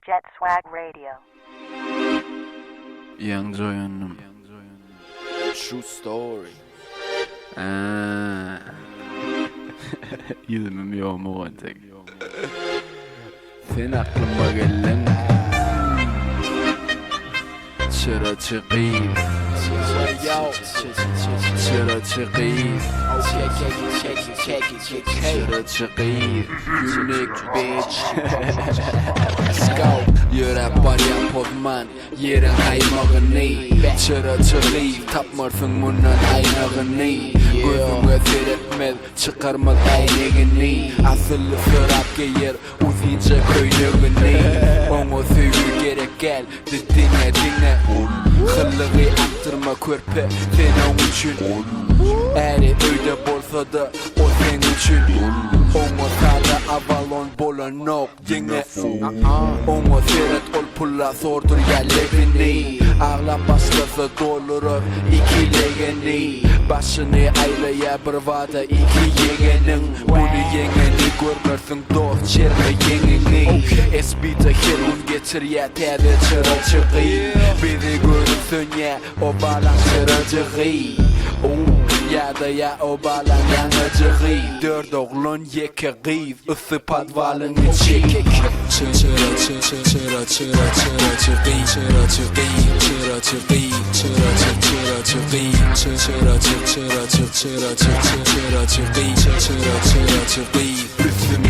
Jet Swag Radio. Young Joy Hanım. True story. Yüzümüm yoğumu kontak. Sen aklıma gelen Çıra çıkayım. Çıra çıkayım. Çıra çıkayım. Unique bitch. Let's go. Yürek var ya podman, yerin aymağını. Çıra çıkayım, tapmarsın bundan aynağını. Gözüme seyretmez, çıkarmaz aynağını. Asıllı sırap geyer, uzayınca köylüğünü. Onu söylü gerek gel, dinle. Hıllığı aktırma körpe, sen onun için. Eri öyle bolsa da, o sen için. Onu sada avalon bolan nok yine. Onu seyret ol pulla sordur yerlerini. Ağlam başlasa dolurur ikilegeni. Başını aylaya bir vada iki yegenin. Bunu yengeni görmürsün dost çerme yengeni. Esbita helun getir ya tede çıra çıkıyı. Bizi görürsün ya o balan çıra çıkıyı. Ya da ya o balan yanıcığı. Dört oğlun yeke gıyız ısı padvalın içi. Çıra çıkayım, Üstümde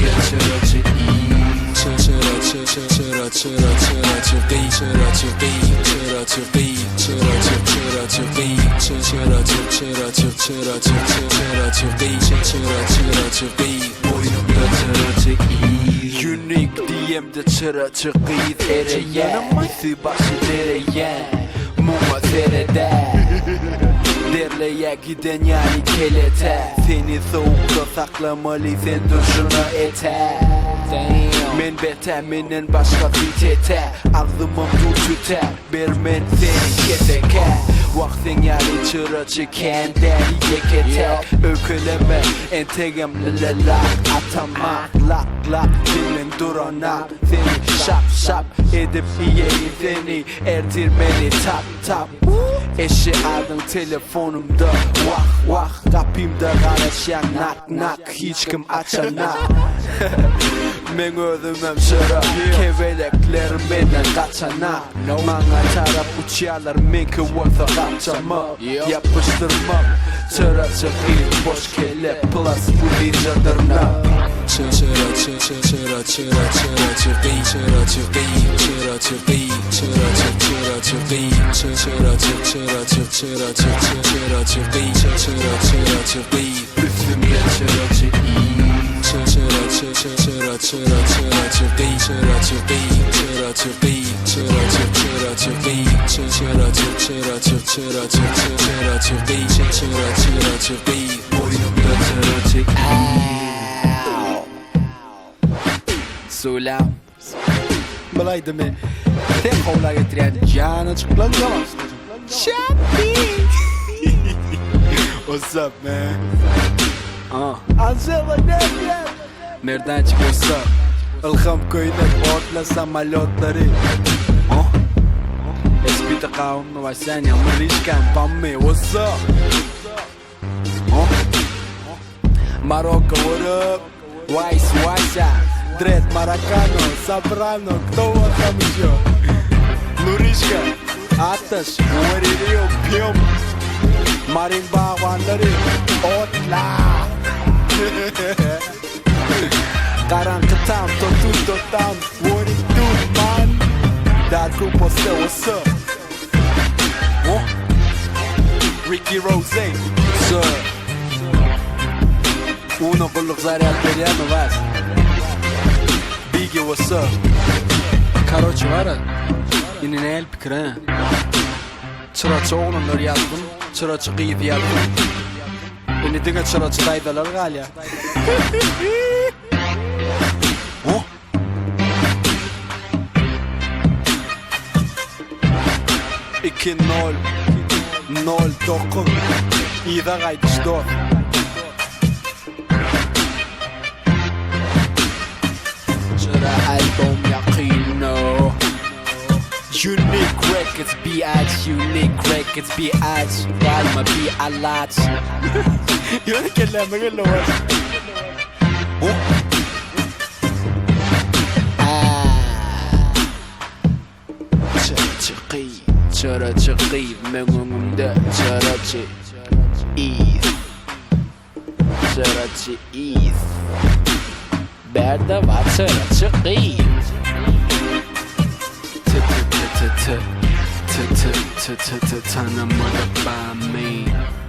çıra çıkayım. Boynumda çıra çıkayım. Unique DM'de çıra çıkayım. Ereyen bizi başı dereyen Muma serede Derleye giden yani kelete. Seni soğukta saklamalı sen duşuna ete. Men beteminin başka fitete. Ağzımım dur tüte. Bermen seni keseke. Vaktin yani çıra çıken deri yekete. Öküleme entegem lala atama. Lak dilin durana. Seni şap edip yiyeyim seni. Erdirmeni tap Eşi adın telefonumda Vah kapımda karışan nak hiç kim açana. Men özümem çıra keveleklerim benden kaçana. Bana taraf uçyalar minki olsa kaçama. Yapıştırmam çıra çıkayım boş kele plus bu diyeceklerine. Üstümde çıra çıkayım. Boynumda çıra çıkayım. Sulam Balaydı mı? Tek kovla getiren canı çıklan zaman. What's up man? Ansela nereden çıkıyorsa Ilham köyüne ortla samalotları. Espita kavmi var sen yamurişken pammi. What's up? Marocco what up? Wise Dread Maracano Soprano кто вот там еще? Lurishka Ateş Veriyor piyom Marimba vanları Otla Karanlık tam Totuto tam What it do man? That group was there what's up? Ricky Rose Sir Uno kulluk zaryat veriyor var? Biggie what's up? Короче var yine ne el fikir ha? Çıraçı oğlunlar yazdım, çıraçı kıyıp yazdım. Yine dine çıraçı daydalar galya. 2-0-0-9 İda gaydiş doğru. Çıra albüm yakino Records B.I.G. Unique Records B.I.G. Rhyme B.I.L.A.G. Yo kelime gel lo var. Çaraçı qıyıb mən önümdə çaraçı iz Çaraçı iz Bərdə var çaraçı qıyıb Tanımadı by me